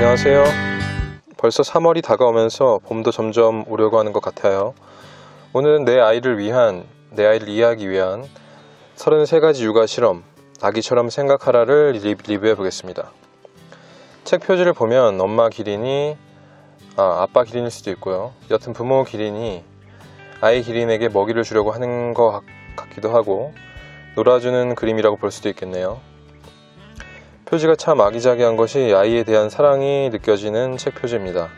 안녕하세요. 벌써 3월이 다가오면서 봄도 점점 오려고 하는 것 같아요. 오늘은 내 아이를 이해하기 위한 33가지 육아 실험, 아기처럼 생각하라를 리뷰해 보겠습니다. 책 표지를 보면 엄마 기린이, 아빠 기린일 수도 있고요. 여튼 부모 기린이 아이 기린에게 먹이를 주려고 하는 것 같기도 하고 놀아주는 그림이라고 볼 수도 있겠네요. 표지가 참 아기자기한 것이 아이에 대한 사랑이 느껴지는 책 표지입니다.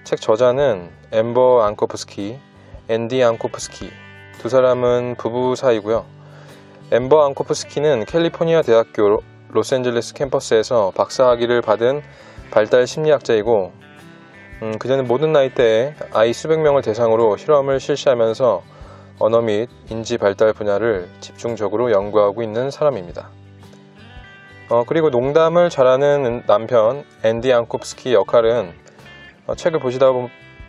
책 저자는 앰버 앙코프스키, 앤디 앙코프스키 두 사람은 부부 사이고요. 앰버 앙코프스키는 캘리포니아 대학교 로스앤젤레스 캠퍼스에서 박사학위를 받은 발달 심리학자이고 그녀는 모든 나이대에 아이 수백 명을 대상으로 실험을 실시하면서 언어 및 인지 발달 분야를 집중적으로 연구하고 있는 사람입니다. 그리고 농담을 잘하는 남편 앤디 앙코프스키 역할은 책을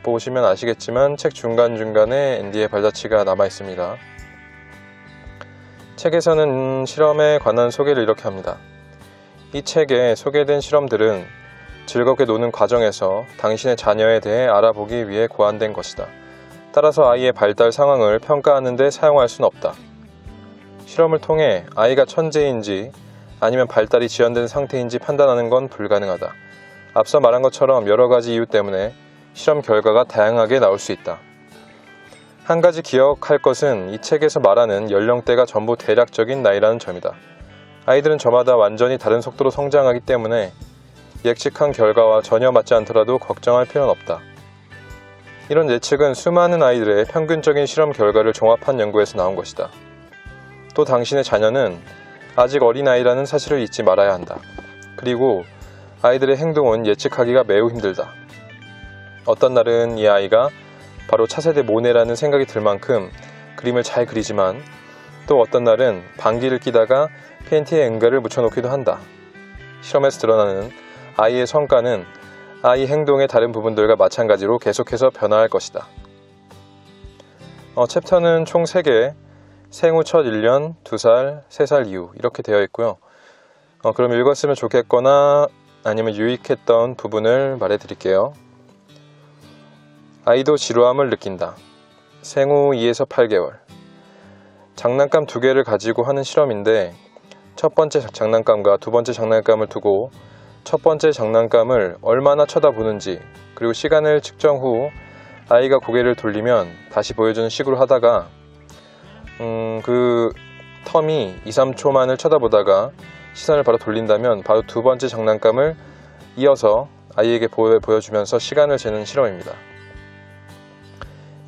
보시면 아시겠지만 책 중간중간에 앤디의 발자취가 남아 있습니다. 책에서는 실험에 관한 소개를 이렇게 합니다. 이 책에 소개된 실험들은 즐겁게 노는 과정에서 당신의 자녀에 대해 알아보기 위해 고안된 것이다. 따라서 아이의 발달 상황을 평가하는 데 사용할 수는 없다. 실험을 통해 아이가 천재인지 아니면 발달이 지연된 상태인지 판단하는 건 불가능하다. 앞서 말한 것처럼 여러 가지 이유 때문에 실험 결과가 다양하게 나올 수 있다. 한 가지 기억할 것은 이 책에서 말하는 연령대가 전부 대략적인 나이라는 점이다. 아이들은 저마다 완전히 다른 속도로 성장하기 때문에 예측한 결과와 전혀 맞지 않더라도 걱정할 필요는 없다. 이런 예측은 수많은 아이들의 평균적인 실험 결과를 종합한 연구에서 나온 것이다. 또 당신의 자녀는 아직 어린아이라는 사실을 잊지 말아야 한다. 그리고 아이들의 행동은 예측하기가 매우 힘들다. 어떤 날은 이 아이가 바로 차세대 모네라는 생각이 들 만큼 그림을 잘 그리지만 또 어떤 날은 방귀를 뀌다가 팬티에 응가를 묻혀놓기도 한다. 실험에서 드러나는 아이의 성과는 아이 행동의 다른 부분들과 마찬가지로 계속해서 변화할 것이다. 챕터는 총 3개, 생후 첫 1년, 2살, 3살 이후 이렇게 되어 있고요. 그럼 읽었으면 좋겠거나 아니면 유익했던 부분을 말해 드릴게요. 아이도 지루함을 느낀다. 생후 2에서 8개월. 장난감 2개를 가지고 하는 실험인데 첫 번째 장난감과 두 번째 장난감을 두고 첫 번째 장난감을 얼마나 쳐다보는지 그리고 시간을 측정 후 아이가 고개를 돌리면 다시 보여주는 식으로 하다가 그 텀이 2-3초만을 쳐다보다가 시선을 바로 돌린다면 바로 두 번째 장난감을 이어서 아이에게 보여주면서 시간을 재는 실험입니다.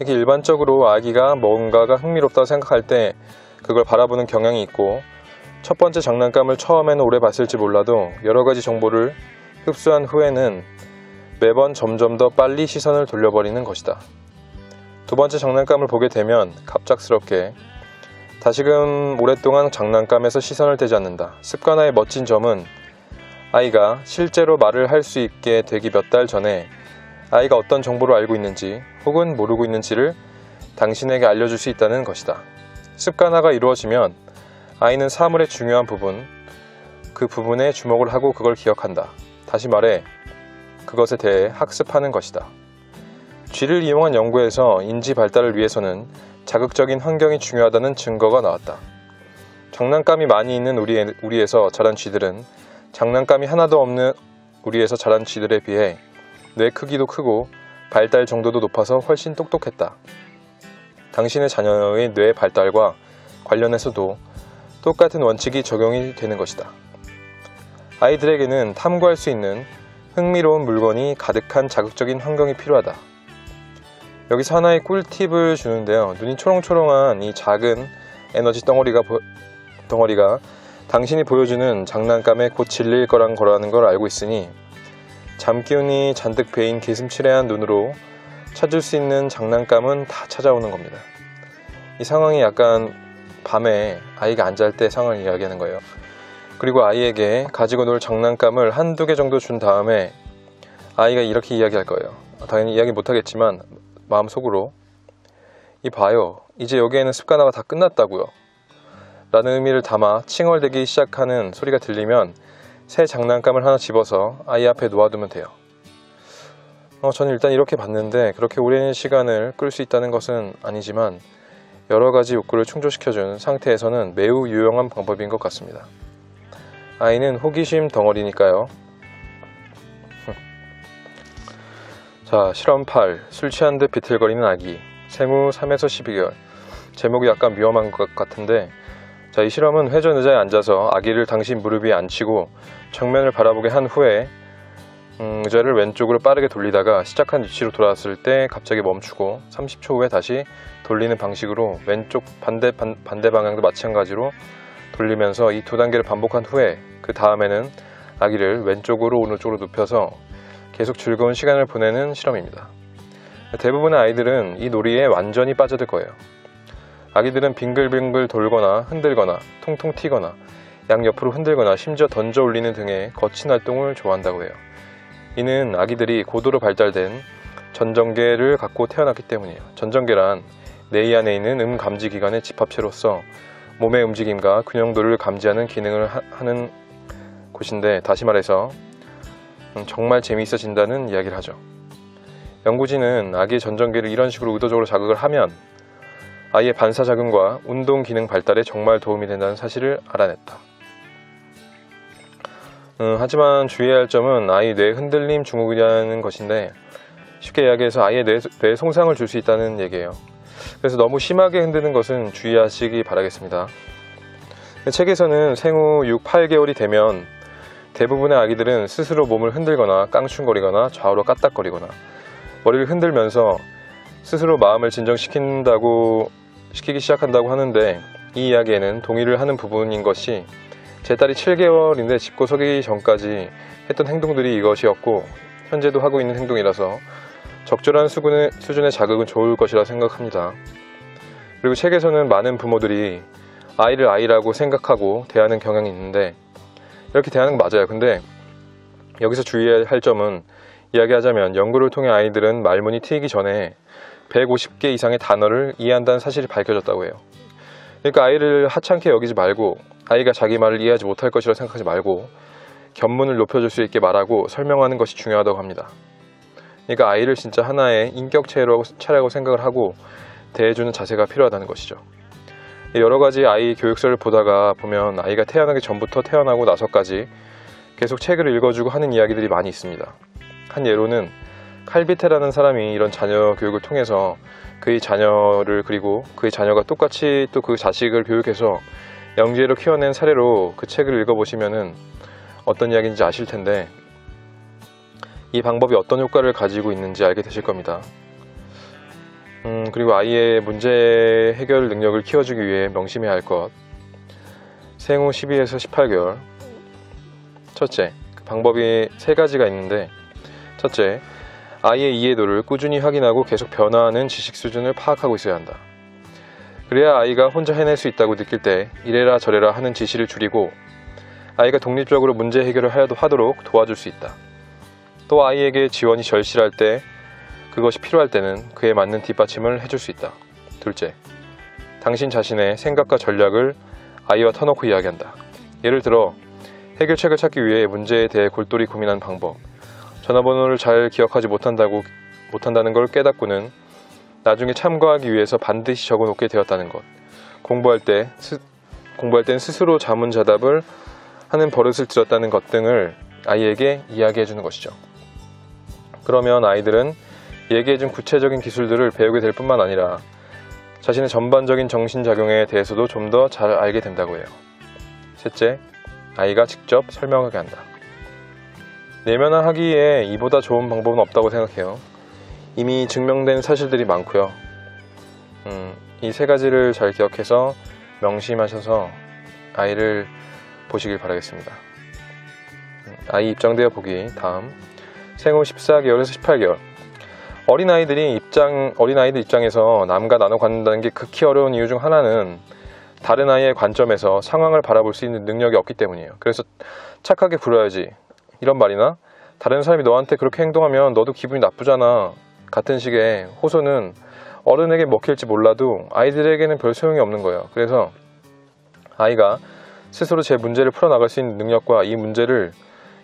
이렇게 일반적으로 아기가 뭔가가 흥미롭다고 생각할 때 그걸 바라보는 경향이 있고 첫 번째 장난감을 처음에는 오래 봤을지 몰라도 여러 가지 정보를 흡수한 후에는 매번 점점 더 빨리 시선을 돌려버리는 것이다. 두 번째 장난감을 보게 되면 갑작스럽게 다시금 오랫동안 장난감에서 시선을 떼지 않는다. 습관화의 멋진 점은 아이가 실제로 말을 할 수 있게 되기 몇 달 전에 아이가 어떤 정보를 알고 있는지 혹은 모르고 있는지를 당신에게 알려줄 수 있다는 것이다. 습관화가 이루어지면 아이는 사물의 중요한 부분, 그 부분에 주목을 하고 그걸 기억한다. 다시 말해 그것에 대해 학습하는 것이다. 쥐를 이용한 연구에서 인지 발달을 위해서는 자극적인 환경이 중요하다는 증거가 나왔다. 장난감이 많이 있는 우리에서 자란 쥐들은 장난감이 하나도 없는 우리에서 자란 쥐들에 비해 뇌 크기도 크고 발달 정도도 높아서 훨씬 똑똑했다. 당신의 자녀의 뇌 발달과 관련해서도 똑같은 원칙이 적용이 되는 것이다. 아이들에게는 탐구할 수 있는 흥미로운 물건이 가득한 자극적인 환경이 필요하다. 여기서 하나의 꿀팁을 주는데요. 눈이 초롱초롱한 이 작은 에너지 덩어리가 당신이 보여주는 장난감에 곧 질릴 거라는 걸 알고 있으니 잠기운이 잔뜩 배인 기슴츠레한 눈으로 찾을 수 있는 장난감은 다 찾아오는 겁니다. 이 상황이 약간 밤에 아이가 안 잘 때 상황을 이야기하는 거예요. 그리고 아이에게 가지고 놀 장난감을 1-2개 정도 준 다음에 아이가 이렇게 이야기할 거예요. 당연히 이야기 못하겠지만 마음속으로 봐요. 이제 여기에는 습관화가 다 끝났다고요. 라는 의미를 담아 칭얼대기 시작하는 소리가 들리면 새 장난감을 하나 집어서 아이 앞에 놓아두면 돼요. 저는 일단 이렇게 봤는데 그렇게 오랜 시간을 끌 수 있다는 것은 아니지만 여러가지 욕구를 충족시켜준 상태에서는 매우 유용한 방법인 것 같습니다. 아이는 호기심 덩어리니까요. 자, 실험 8. 술 취한 듯 비틀거리는 아기. 생후 3에서 12개월. 제목이 약간 위험한 것 같은데, 자, 이 실험은 회전 의자에 앉아서 아기를 당신 무릎 위에 앉히고 정면을 바라보게 한 후에 의자를 왼쪽으로 빠르게 돌리다가 시작한 위치로 돌아왔을 때 갑자기 멈추고 30초 후에 다시 돌리는 방식으로 왼쪽 반대 방향도 마찬가지로 돌리면서 이 두 단계를 반복한 후에 그 다음에는 아기를 왼쪽으로 오른쪽으로 눕혀서 계속 즐거운 시간을 보내는 실험입니다. 대부분의 아이들은 이 놀이에 완전히 빠져들 거예요. 아기들은 빙글빙글 돌거나 흔들거나 통통 튀거나 양옆으로 흔들거나 심지어 던져 올리는 등의 거친 활동을 좋아한다고 해요. 이는 아기들이 고도로 발달된 전정계를 갖고 태어났기 때문이에요. 전정계란 뇌 안에 있는 감지 기관의 집합체로서 몸의 움직임과 균형도를 감지하는 기능을 하는 곳인데, 다시 말해서 정말 재미있어진다는 이야기를 하죠. 연구진은 아기의 전정계를 이런 식으로 의도적으로 자극을 하면 아이의 반사작용과 운동 기능 발달에 정말 도움이 된다는 사실을 알아냈다. 하지만 주의해야 할 점은 아이 뇌 흔들림 증후군이라는 것인데, 쉽게 이야기해서 아이의 뇌에 손상을 줄 수 있다는 얘기예요. 그래서 너무 심하게 흔드는 것은 주의하시기 바라겠습니다. 책에서는 생후 6, 8개월이 되면 대부분의 아기들은 스스로 몸을 흔들거나 깡충거리거나 좌우로 까딱거리거나 머리를 흔들면서 스스로 마음을 진정시키기 시작한다고 하는데, 이 이야기에는 동의를 하는 부분인 것이 제 딸이 7개월인데 짚고 서기 전까지 했던 행동들이 이것이었고 현재도 하고 있는 행동이라서 적절한 수준의 자극은 좋을 것이라 생각합니다. 그리고 책에서는 많은 부모들이 아이를 아이라고 생각하고 대하는 경향이 있는데, 이렇게 대하는 건 맞아요. 근데 여기서 주의해야 할 점은, 이야기하자면 연구를 통해 아이들은 말문이 트이기 전에 150개 이상의 단어를 이해한다는 사실이 밝혀졌다고 해요. 그러니까 아이를 하찮게 여기지 말고, 아이가 자기 말을 이해하지 못할 것이라 생각하지 말고 견문을 높여줄 수 있게 말하고 설명하는 것이 중요하다고 합니다. 그러니까 아이를 진짜 하나의 인격체라고 생각을 하고 대해주는 자세가 필요하다는 것이죠. 여러 가지 아이 교육서를 보다가 보면 아이가 태어나기 전부터 태어나고 나서까지 계속 책을 읽어주고 하는 이야기들이 많이 있습니다. 한 예로는 칼비테라는 사람이 이런 자녀 교육을 통해서 그의 자녀를, 그리고 그의 자녀가 똑같이 또 그 자식을 교육해서 영재로 키워낸 사례로 그 책을 읽어보시면은 어떤 이야기인지 아실 텐데, 이 방법이 어떤 효과를 가지고 있는지 알게 되실 겁니다. 그리고 아이의 문제 해결 능력을 키워주기 위해 명심해야 할 것. 생후 12에서 18개월. 첫째, 그 방법이 3가지가 있는데, 첫째, 아이의 이해도를 꾸준히 확인하고 계속 변화하는 지식 수준을 파악하고 있어야 한다. 그래야 아이가 혼자 해낼 수 있다고 느낄 때 이래라 저래라 하는 지시를 줄이고 아이가 독립적으로 문제 해결을 하도록 도와줄 수 있다. 또 아이에게 지원이 절실할 때, 그것이 필요할 때는 그에 맞는 뒷받침을 해줄 수 있다. 둘째, 당신 자신의 생각과 전략을 아이와 터놓고 이야기한다. 예를 들어 해결책을 찾기 위해 문제에 대해 골똘히 고민하는 방법, 전화번호를 잘 기억하지 못한다는 걸 깨닫고는 나중에 참고하기 위해서 반드시 적어놓게 되었다는 것, 공부할 땐 스스로 자문자답을 하는 버릇을 들였다는 것 등을 아이에게 이야기해주는 것이죠. 그러면 아이들은 얘기해준 구체적인 기술들을 배우게 될 뿐만 아니라 자신의 전반적인 정신작용에 대해서도 좀 더 잘 알게 된다고 해요. 셋째, 아이가 직접 설명하게 한다. 내면화하기에 이보다 좋은 방법은 없다고 생각해요. 이미 증명된 사실들이 많고요. 이 3가지를 잘 기억해서 명심하셔서 아이를 보시길 바라겠습니다. 아이 입장되어 보기. 다음, 생후 14개월에서 18개월. 어린아이들 입장에서 남과 나눠 갖는다는 게 극히 어려운 이유 중 하나는 다른 아이의 관점에서 상황을 바라볼 수 있는 능력이 없기 때문이에요. 그래서 착하게 굴어야지, 이런 말이나 다른 사람이 너한테 그렇게 행동하면 너도 기분이 나쁘잖아 같은 식의 호소는 어른에게 먹힐지 몰라도 아이들에게는 별 소용이 없는 거예요. 그래서 아이가 스스로 제 문제를 풀어나갈 수 있는 능력과 이 문제를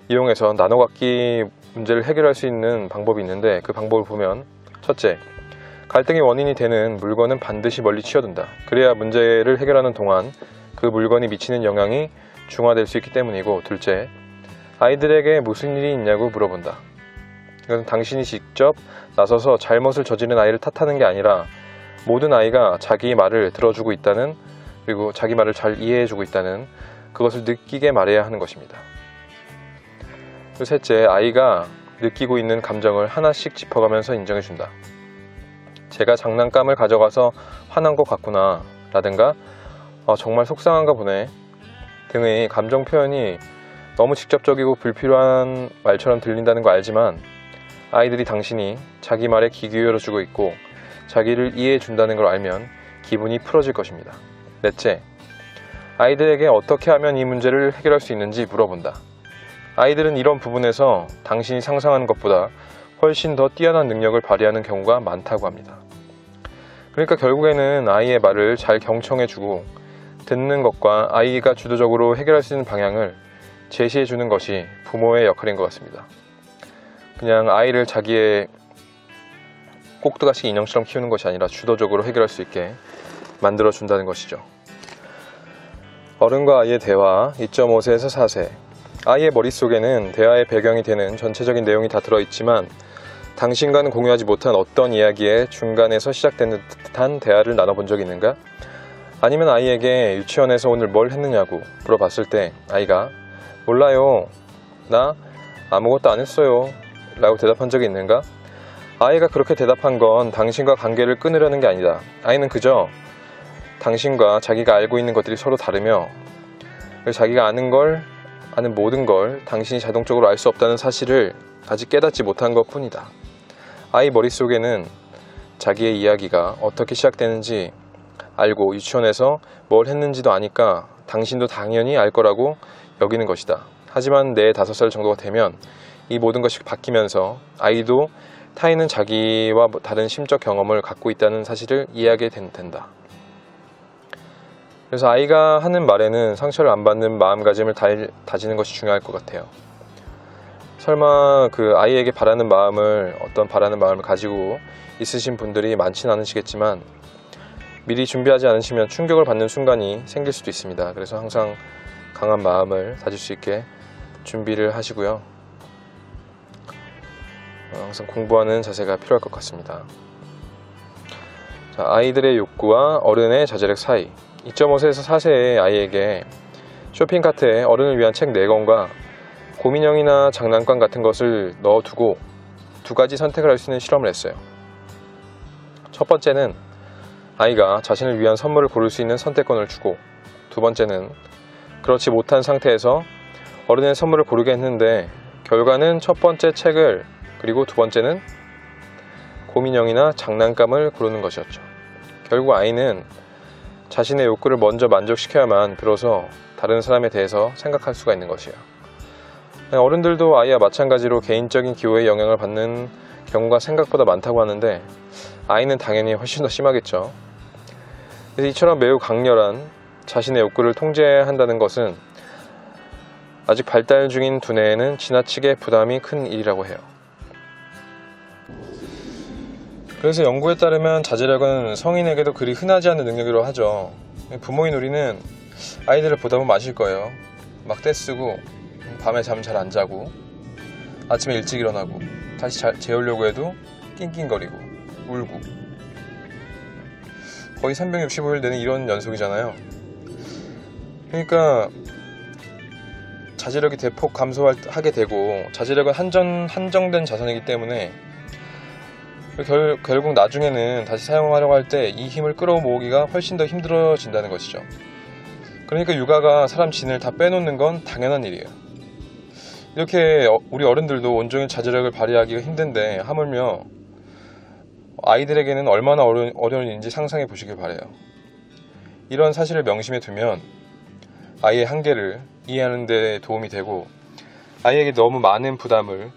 이용해서 나눠갖기 문제를 해결할 수 있는 방법이 있는데, 그 방법을 보면 첫째, 갈등의 원인이 되는 물건은 반드시 멀리 치워둔다. 그래야 문제를 해결하는 동안 그 물건이 미치는 영향이 중화될 수 있기 때문이고, 둘째, 아이들에게 무슨 일이 있냐고 물어본다. 이것은 당신이 직접 나서서 잘못을 저지른 아이를 탓하는 게 아니라 모든 아이가 자기 말을 들어주고 있다는, 그리고 자기 말을 잘 이해해주고 있다는 그것을 느끼게 말해야 하는 것입니다. 그리고 셋째, 아이가 느끼고 있는 감정을 하나씩 짚어가면서 인정해준다. 제가 장난감을 가져가서 화난 것 같구나 라든가 정말 속상한가 보네 등의 감정 표현이 너무 직접적이고 불필요한 말처럼 들린다는 거 알지만, 아이들이 당신이 자기 말에 귀 기울여주고 있고 자기를 이해해 준다는 걸 알면 기분이 풀어질 것입니다. 넷째, 아이들에게 어떻게 하면 이 문제를 해결할 수 있는지 물어본다. 아이들은 이런 부분에서 당신이 상상하는 것보다 훨씬 더 뛰어난 능력을 발휘하는 경우가 많다고 합니다. 그러니까 결국에는 아이의 말을 잘 경청해주고 듣는 것과 아이가 주도적으로 해결할 수 있는 방향을 제시해주는 것이 부모의 역할인 것 같습니다. 그냥 아이를 자기의 꼭두가시 인형처럼 키우는 것이 아니라 주도적으로 해결할 수 있게 만들어준다는 것이죠. 어른과 아이의 대화 2.5세에서 4세. 아이의 머릿속에는 대화의 배경이 되는 전체적인 내용이 다 들어있지만, 당신과는 공유하지 못한 어떤 이야기의 중간에서 시작되는 듯한 대화를 나눠본 적이 있는가? 아니면 아이에게 유치원에서 오늘 뭘 했느냐고 물어봤을 때 아이가 몰라요, 나 아무것도 안 했어요 라고 대답한 적이 있는가? 아이가 그렇게 대답한 건 당신과 관계를 끊으려는 게 아니다. 아이는 그저 당신과 자기가 알고 있는 것들이 서로 다르며 자기가 아는 모든 걸 당신이 자동적으로 알 수 없다는 사실을 아직 깨닫지 못한 것 뿐이다. 아이 머릿속에는 자기의 이야기가 어떻게 시작되는지 알고 유치원에서 뭘 했는지도 아니까 당신도 당연히 알 거라고 여기는 것이다. 하지만 4, 5살 정도가 되면 이 모든 것이 바뀌면서 아이도 타인은 자기와 다른 심적 경험을 갖고 있다는 사실을 이해하게 된다. 그래서 아이가 하는 말에는 상처를 안 받는 마음가짐을 다지는 것이 중요할 것 같아요. 설마 그 아이에게 어떤 바라는 마음을 가지고 있으신 분들이 많지는 않으시겠지만, 미리 준비하지 않으시면 충격을 받는 순간이 생길 수도 있습니다. 그래서 항상 강한 마음을 다질 수 있게 준비를 하시고요. 항상 공부하는 자세가 필요할 것 같습니다. 자, 아이들의 욕구와 어른의 자제력 사이. 2.5세에서 4세의 아이에게 쇼핑카트에 어른을 위한 책 4권과 곰인형이나 장난감 같은 것을 넣어두고 2가지 선택을 할 수 있는 실험을 했어요. 첫 번째는 아이가 자신을 위한 선물을 고를 수 있는 선택권을 주고, 두 번째는 그렇지 못한 상태에서 어른의 선물을 고르게 했는데, 결과는 첫 번째 책을, 그리고 두 번째는 곰인형이나 장난감을 고르는 것이었죠. 결국 아이는 자신의 욕구를 먼저 만족시켜야만 비로소 다른 사람에 대해서 생각할 수가 있는 것이에요. 어른들도 아이와 마찬가지로 개인적인 기호에 영향을 받는 경우가 생각보다 많다고 하는데, 아이는 당연히 훨씬 더 심하겠죠. 그래서 이처럼 매우 강렬한 자신의 욕구를 통제한다는 것은 아직 발달 중인 두뇌에는 지나치게 부담이 큰 일이라고 해요. 그래서 연구에 따르면 자제력은 성인에게도 그리 흔하지 않은 능력이라고 하죠. 부모인 우리는 아이들을 보다 보면 아실 거예요. 막 떼쓰고 밤에 잠 잘 안 자고 아침에 일찍 일어나고 다시 재우려고 해도 낑낑거리고 울고, 거의 365일 내내 이런 연속이잖아요. 그러니까 자제력이 대폭 감소하게 되고, 자제력은 한정된 자산이기 때문에 결국 나중에는 다시 사용하려고 할 때 이 힘을 끌어모으기가 훨씬 더 힘들어진다는 것이죠. 그러니까 육아가 사람 진을 다 빼놓는 건 당연한 일이에요. 이렇게 우리 어른들도 온종일 자제력을 발휘하기가 힘든데, 하물며 아이들에게는 얼마나 어려운 일인지 상상해 보시길 바라요. 이런 사실을 명심해 두면 아이의 한계를 이해하는 데 도움이 되고, 아이에게 너무 많은 부담을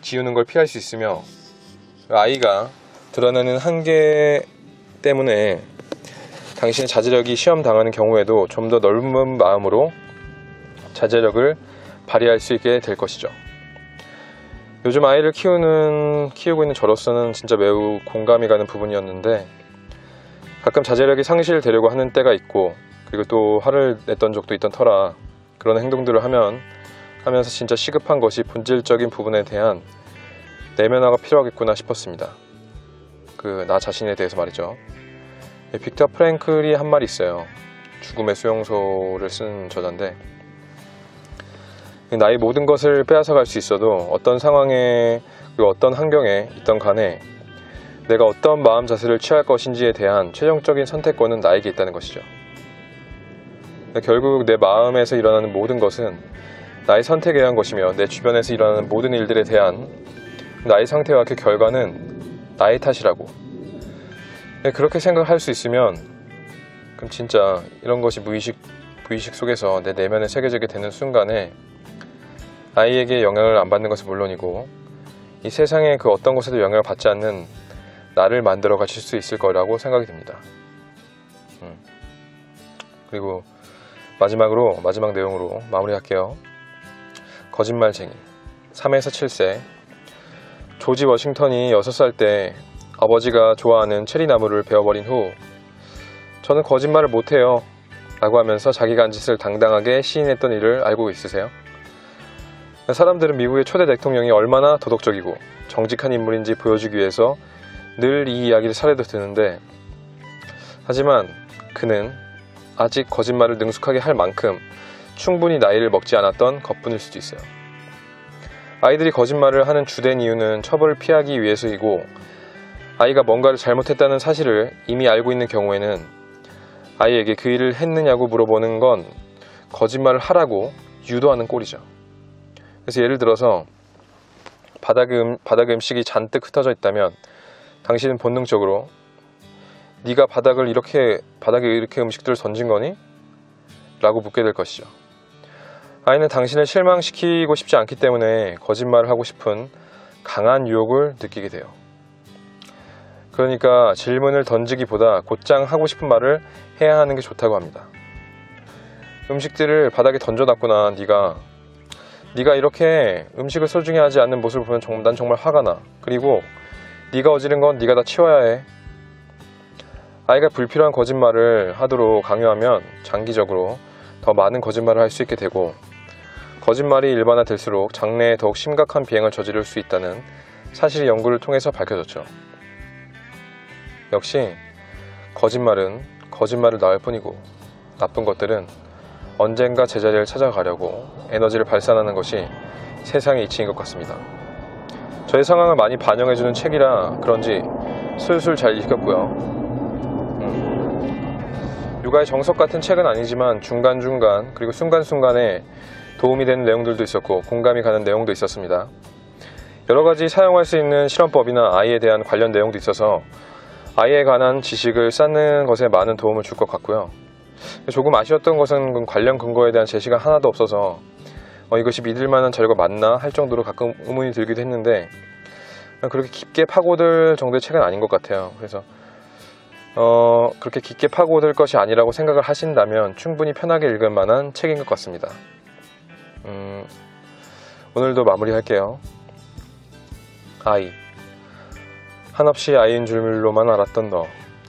지우는 걸 피할 수 있으며, 아이가 드러나는 한계 때문에 당신의 자제력이 시험당하는 경우에도 좀 더 넓은 마음으로 자제력을 발휘할 수 있게 될 것이죠. 요즘 아이를 키우고 있는 저로서는 진짜 매우 공감이 가는 부분이었는데, 가끔 자제력이 상실되려고 하는 때가 있고, 그리고 또 화를 냈던 적도 있던 터라 그런 행동들을 하면서 진짜 시급한 것이 본질적인 부분에 대한 내면화가 필요하겠구나 싶었습니다. 나 자신에 대해서 말이죠. 빅터 프랭클이 한 말이 있어요. 죽음의 수용소를 쓴 저자인데, 나의 모든 것을 빼앗아갈 수 있어도 어떤 상황에 그리고 어떤 환경에 있던 간에 내가 어떤 마음 자세를 취할 것인지에 대한 최종적인 선택권은 나에게 있다는 것이죠. 결국 내 마음에서 일어나는 모든 것은 나의 선택에 의한 것이며, 내 주변에서 일어나는 모든 일들에 대한 나의 상태와 그 결과는 나의 탓이라고. 그렇게 생각할 수 있으면 그럼 진짜 이런 것이 무의식 속에서 내 내면에 새겨지게 되는 순간에 아이에게 영향을 안 받는 것은 물론이고, 이 세상의 그 어떤 것에도 영향을 받지 않는 나를 만들어 가실 수 있을 거라고 생각이 듭니다. 그리고 마지막 내용으로 마무리할게요. 거짓말쟁이. 3에서 7세. 조지 워싱턴이 6살 때 아버지가 좋아하는 체리나무를 베어버린 후 저는 거짓말을 못해요 라고 하면서 자기가 한 짓을 당당하게 시인했던 일을 알고 있으세요? 사람들은 미국의 초대 대통령이 얼마나 도덕적이고 정직한 인물인지 보여주기 위해서 늘 이 이야기를 차례로 듣는데, 하지만 그는 아직 거짓말을 능숙하게 할 만큼 충분히 나이를 먹지 않았던 것뿐일 수도 있어요. 아이들이 거짓말을 하는 주된 이유는 처벌을 피하기 위해서이고, 아이가 뭔가를 잘못했다는 사실을 이미 알고 있는 경우에는 아이에게 그 일을 했느냐고 물어보는 건 거짓말을 하라고 유도하는 꼴이죠. 그래서 예를 들어서 바닥에 음식이 잔뜩 흩어져 있다면 당신은 본능적으로 네가 바닥에 이렇게 음식들을 던진 거니? 라고 묻게 될 것이죠. 아이는 당신을 실망시키고 싶지 않기 때문에 거짓말을 하고 싶은 강한 유혹을 느끼게 돼요. 그러니까 질문을 던지기보다 곧장 하고 싶은 말을 해야 하는 게 좋다고 합니다. 음식들을 바닥에 던져놨구나. 네가 이렇게 음식을 소중히 하지 않는 모습을 보면 난 정말 화가 나. 그리고 네가 어지른 건 네가 다 치워야 해. 아이가 불필요한 거짓말을 하도록 강요하면 장기적으로 더 많은 거짓말을 할 수 있게 되고, 거짓말이 일반화될수록 장래에 더욱 심각한 비행을 저지를 수 있다는 사실이 연구를 통해서 밝혀졌죠. 역시 거짓말은 거짓말을 낳을 뿐이고, 나쁜 것들은 언젠가 제자리를 찾아가려고 에너지를 발산하는 것이 세상의 이치인 것 같습니다. 저의 상황을 많이 반영해주는 책이라 그런지 술술 잘 읽혔고요. 육아의 정석 같은 책은 아니지만 중간중간 그리고 순간순간에 도움이 되는 내용들도 있었고 공감이 가는 내용도 있었습니다. 여러가지 사용할 수 있는 실험법이나 아이에 대한 관련 내용도 있어서 아이에 관한 지식을 쌓는 것에 많은 도움을 줄 것 같고요. 조금 아쉬웠던 것은 관련 근거에 대한 제시가 하나도 없어서 이것이 믿을 만한 자료가 맞나 할 정도로 가끔 의문이 들기도 했는데, 그렇게 깊게 파고들 정도의 책은 아닌 것 같아요. 그래서 그렇게 깊게 파고들 것이 아니라고 생각을 하신다면 충분히 편하게 읽을 만한 책인 것 같습니다. 오늘도 마무리할게요. 아이. 한없이 아이인 줄로만 알았던 너.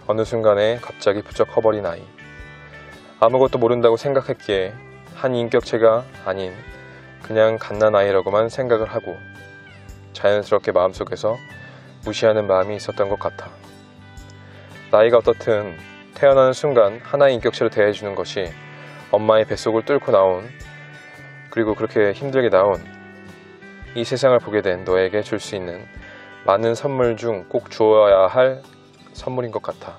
어느 순간에 갑자기 부쩍 커버린 아이. 아무것도 모른다고 생각했기에 한 인격체가 아닌 그냥 갓난아이라고만 생각을 하고 자연스럽게 마음속에서 무시하는 마음이 있었던 것 같아. 나이가 어떻든 태어나는 순간 하나의 인격체로 대해주는 것이 엄마의 뱃속을 뚫고 나온, 그리고 그렇게 힘들게 나온 이 세상을 보게 된 너에게 줄 수 있는 많은 선물 중 꼭 주어야 할 선물인 것 같아.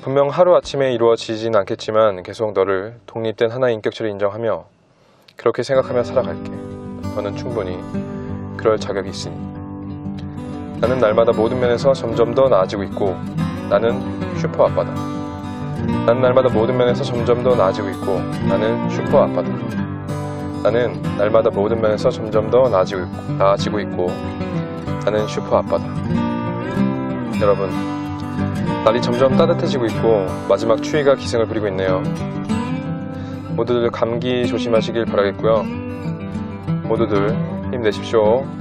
분명 하루아침에 이루어지진 않겠지만 계속 너를 독립된 하나의 인격체로 인정하며 그렇게 생각하며 살아갈게. 너는 충분히 그럴 자격이 있으니. 나는 날마다 모든 면에서 점점 더 나아지고 있고 나는 슈퍼 아빠다. 나는 날마다 모든 면에서 점점 더 나아지고 있고 나는 슈퍼 아빠다. 나는 날마다 모든 면에서 점점 더 나아지고 있고 나는 슈퍼 아빠다. 여러분, 날이 점점 따뜻해지고 있고 마지막 추위가 기승을 부리고 있네요. 모두들 감기 조심하시길 바라겠고요. 모두들 힘내십시오.